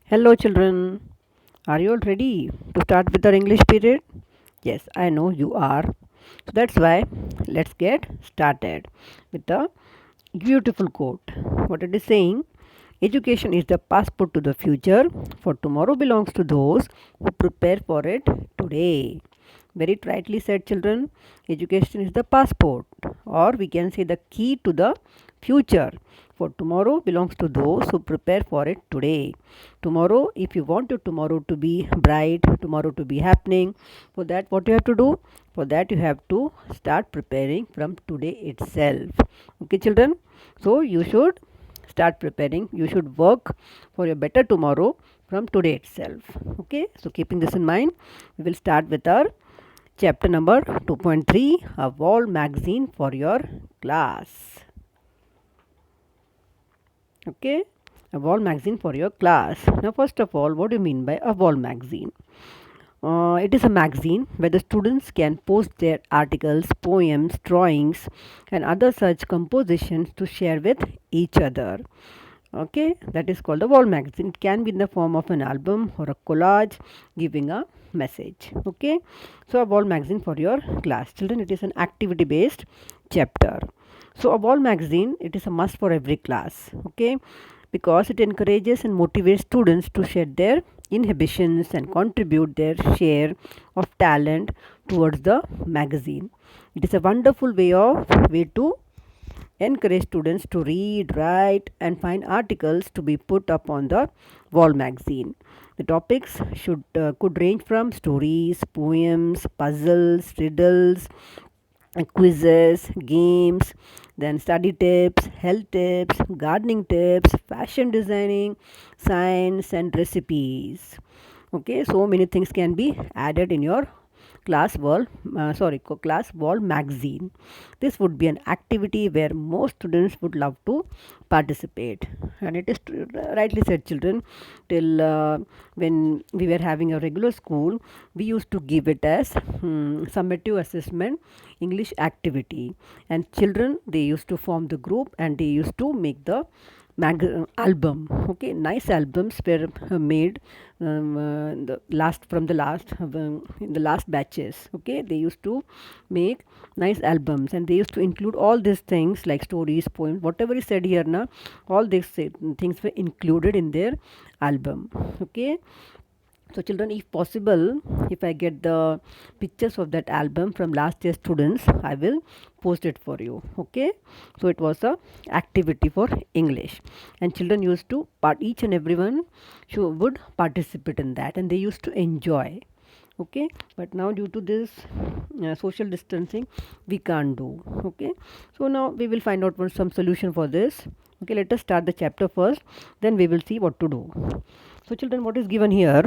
Hello, children. Are you all ready to start with our English period? Yes, I know you are. So that's why let's get started with the beautiful quote. What it is saying: Education is the passport to the future, for tomorrow belongs to those who prepare for it today. Very rightly said, children. Education is the passport, or we can say the key to the future. For tomorrow belongs to those who prepare for it today. Tomorrow, if you want your tomorrow to be bright, tomorrow to be happening, for that, what you have to do? For that, you have to start preparing from today itself. Okay, children? So, you should start preparing. You should work for a better tomorrow from today itself. Okay, so keeping this in mind, we will start with our chapter number 2.3, a wall magazine for your class. Okay, a wall magazine for your class. Now, first of all, what do you mean by a wall magazine? It is a magazine where the students can post their articles, poems, drawings, and other such compositions to share with each other. Okay, that is called a wall magazine. It can be in the form of an album or a collage giving a message. Okay, so a wall magazine for your class. Children, it is an activity based chapter. So, a wall magazine, it is a must for every class. Okay, because it encourages and motivates students to share their inhibitions and contribute their share of talent towards the magazine. It is a wonderful way to encourage students to read, write, and find articles to be put up on the wall magazine. The topics should could range from stories, poems, puzzles, riddles, quizzes, games, then study tips, health tips, gardening tips, fashion designing, science, and recipes. Okay, so many things can be added in your class wall magazine. This would be an activity where most students would love to participate, and it is rightly said, children. Till when we were having a regular school, we used to give it as summative assessment English activity, and children, they used to form the group and they used to make the album. Okay, nice albums were made the last from the last in the last batches. Okay, they used to make nice albums and they used to include all these things like stories, poems, whatever is said here now. All these things were included in their album. Okay, so, children, if possible, if I get the pictures of that album from last year's students, I will post it for you. Okay. So, it was a activity for English, and children used to each and everyone would participate in that, and they used to enjoy. Okay, but now due to this social distancing, we can't do. Okay, so now we will find out some solution for this. Okay, let us start the chapter first, then we will see what to do. So, children, what is given here?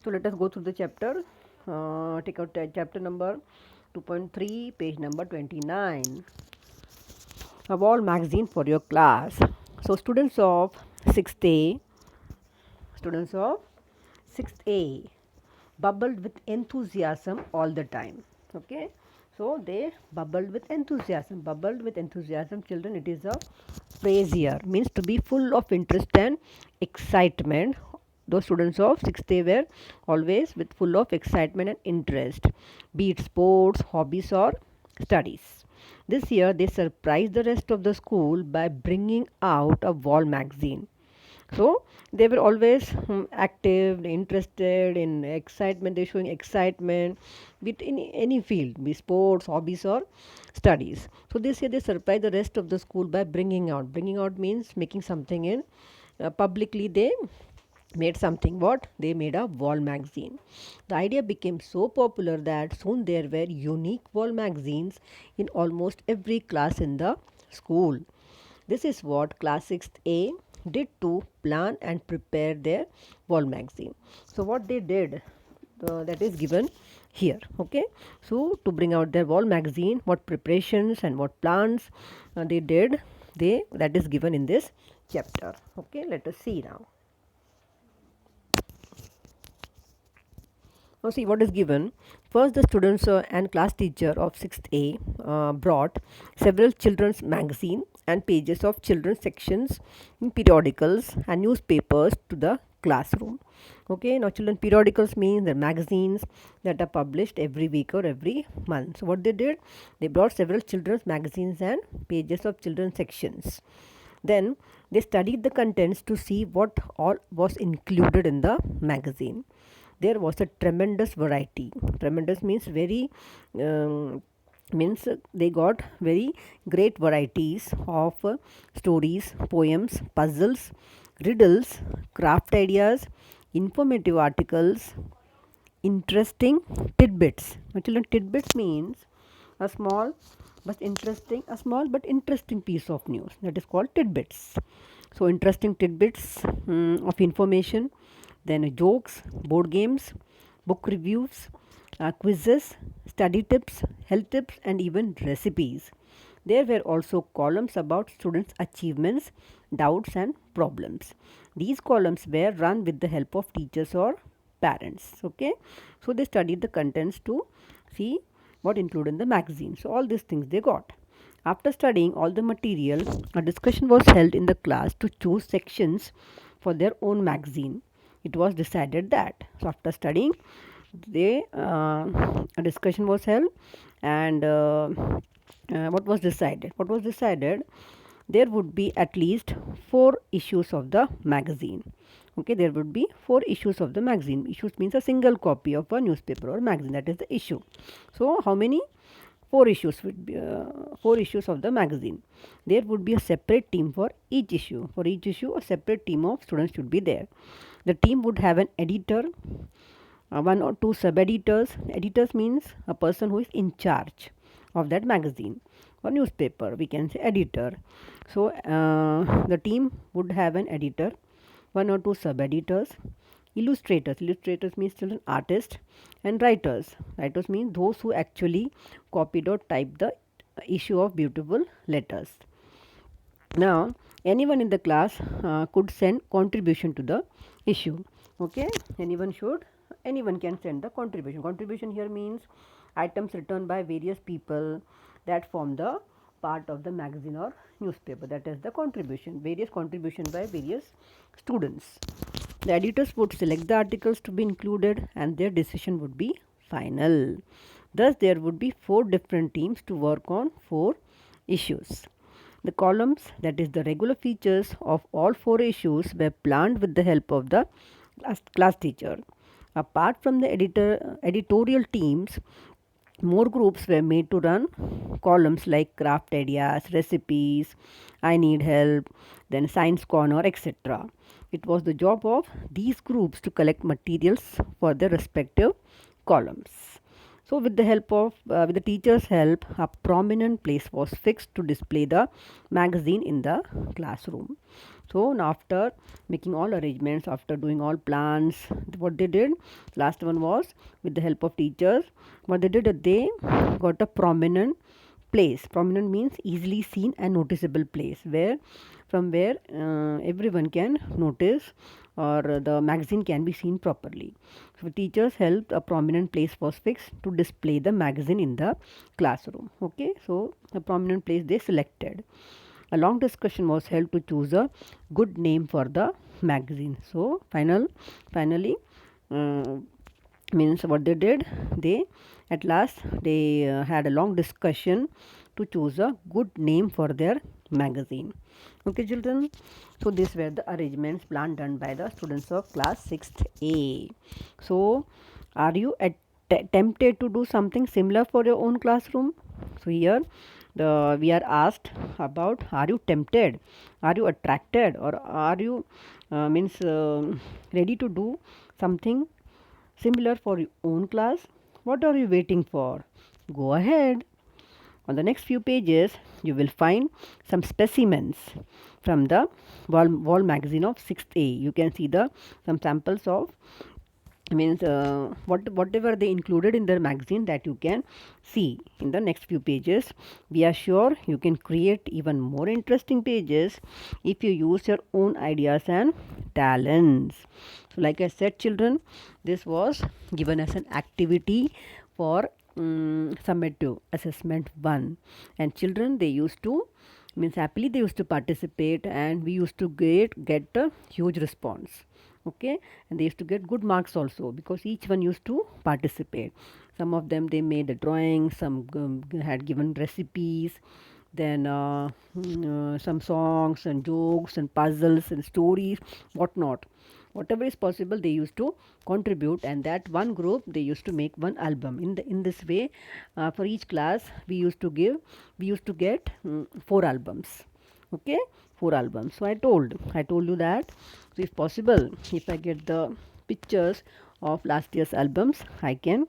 So, let us go through the chapter. Take out chapter number 2.3, page number 29. A wall magazine for your class. So, students of 6th A bubbled with enthusiasm all the time. Okay, so they bubbled with enthusiasm. Bubbled with enthusiasm, children, it is a phrase here, means to be full of interest and excitement. Those students of 6th A were always with full of excitement and interest, be it sports, hobbies, or studies. This year, they surprised the rest of the school by bringing out a wall magazine. So they were always active, interested in excitement. They're showing excitement with in any field, be sports, hobbies, or studies. So this year they surprised the rest of the school by bringing out. Bringing out means making something in publicly. They made something. What they made a wall magazine. The idea became so popular that soon there were unique wall magazines in almost every class in the school. This is what class 6th A did to plan and prepare their wall magazine. So what they did, that is given here. Okay, so to bring out their wall magazine, what preparations and what plans they did, that is given in this chapter. Okay, let us see now. Now see what is given. First, the students and class teacher of 6th A brought several children's magazine and pages of children's sections in periodicals and newspapers to the classroom. Okay, now children, periodicals means the magazines that are published every week or every month. So what they did, they brought several children's magazines and pages of children's sections. Then they studied the contents to see what all was included in the magazine. There was a tremendous variety. Tremendous means very, means they got very great varieties of stories, poems, puzzles, riddles, craft ideas, informative articles, interesting tidbits. Now, children, tidbits means a small a small but interesting piece of news, that is called tidbits. So interesting tidbits of information, then jokes, board games, book reviews, quizzes, study tips, health tips, and even recipes. There were also columns about students' achievements, doubts, and problems. These columns were run with the help of teachers or parents. Okay, so they studied the contents to see what included in the magazine. So all these things they got. After studying all the material, a discussion was held in the class to choose sections for their own magazine. It was decided that, so after studying, a discussion was held, and what was decided? What was decided? There would be at least 4 issues of the magazine. Okay, there would be 4 issues of the magazine. Issues means a single copy of a newspaper or magazine. That is the issue. So how many? 4 issues would be 4 issues of the magazine. There would be a separate team for each issue. For each issue, a separate team of students should be there. The team would have an editor, 1 or 2 sub-editors. Editors means a person who is in charge of that magazine or newspaper. We can say editor. So the team would have an editor, 1 or 2 sub-editors, illustrators. Illustrators means children artists, and writers. Writers mean those who actually copied or typed the issue of beautiful letters. Now anyone in the class could send contribution to the issue. Okay, anyone can send the contribution. Contribution here means items written by various people that form the part of the magazine or newspaper. That is the contribution. Various contribution by various students. The editors would select the articles to be included, and their decision would be final. Thus there would be 4 different teams to work on 4 issues. The columns, that is the regular features of all 4 issues, were planned with the help of the class teacher. Apart from the editorial teams, more groups were made to run columns like craft ideas, recipes, I need help, then science corner, etc. It was the job of these groups to collect materials for their respective columns. So with the teacher's help, a prominent place was fixed to display the magazine in the classroom. So now after making all arrangements, after doing all plans, what they did, last one was with the help of teachers, what they did, they got a prominent place. Prominent means easily seen and noticeable place, where from where everyone can notice, or the magazine can be seen properly. So teachers helped, a prominent place was fixed to display the magazine in the classroom. Okay, so a prominent place they selected. A long discussion was held to choose a good name for the magazine. So finally, uh, means what they did, they at last they had a long discussion to choose a good name for their magazine. Okay children, so these were the arrangements planned done by the students of class 6th A. So are you tempted to do something similar for your own classroom? So here we are asked about, are you tempted, are you attracted, or are you means ready to do something similar for your own class? What are you waiting for? Go ahead. On the next few pages, you will find some specimens from the wall magazine of 6th A. You can see some samples of, means whatever they included in their magazine, that you can see in the next few pages. We are sure you can create even more interesting pages if you use your own ideas and talents. So like I said children, this was given as an activity for summative assessment 1, and children, they used to means happily they used to participate, and we used to get a huge response. Okay, and they used to get good marks also because each one used to participate. Some of them they made a drawing, some had given recipes, then some songs and jokes and puzzles and stories, whatnot. Whatever is possible, they used to contribute, and that one group they used to make one album. In this way, for each class, we used to get 4 albums. Okay, 4 albums. So I told you that, so if possible, if I get the pictures of last year's albums, I can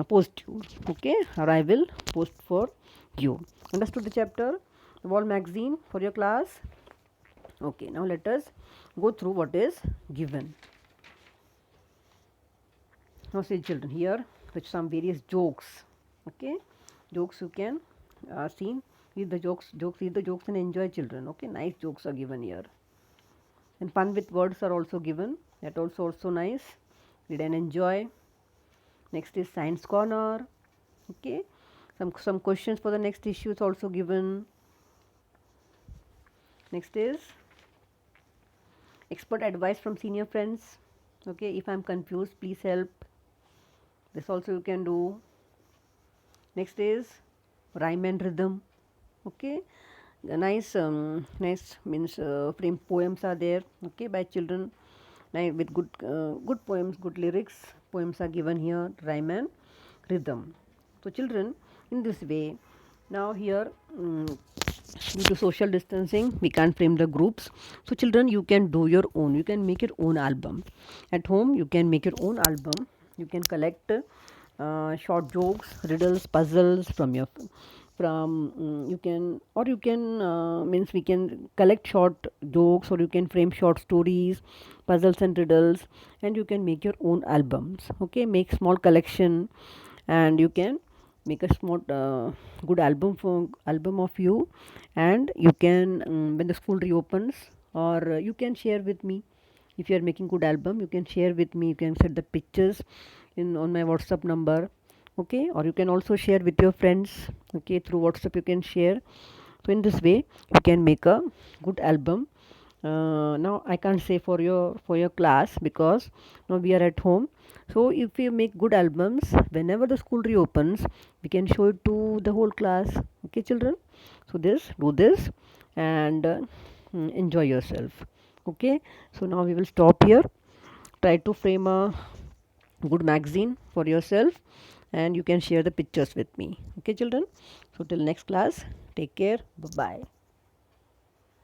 post you. Okay, or I will post for you. Understood the chapter, the wall magazine for your class? Okay, now let us go through what is given. Now see children, here with some various jokes. Okay, jokes you can see. Read the read the jokes and enjoy children. Okay, nice jokes are given here. And fun with words are also given. That also nice. Read and enjoy. Next is science corner. Okay, some questions for the next issue is also given. Next is expert advice from senior friends. Okay, if I'm confused, please help. This also you can do. Next is rhyme and rhythm. Okay, nice means frame poems are there. Okay, by children, with good poems, good lyrics. Poems are given here, rhyme and rhythm. So children, in this way, now here. Due to social distancing, we can't frame the groups. So children, you can do your own. You can make your own album at home. You can make your own album. You can collect short jokes, riddles, puzzles from your you can, or you can means we can collect short jokes, or you can frame short stories, puzzles and riddles, and you can make your own albums. Okay, make small collection, and you can make a small good album of you, and you can when the school reopens, or you can share with me. If you are making good album, you can share with me. You can set the pictures in on my WhatsApp number. Okay, or you can also share with your friends. Okay, through WhatsApp you can share. So in this way you can make a good album. Now I can't say for your class because now we are at home. So if we make good albums, whenever the school reopens, we can show it to the whole class. Okay, children. So do this, and enjoy yourself. Okay. So now we will stop here. Try to frame a good magazine for yourself, and you can share the pictures with me. Okay, children. So till next class, take care. Bye bye.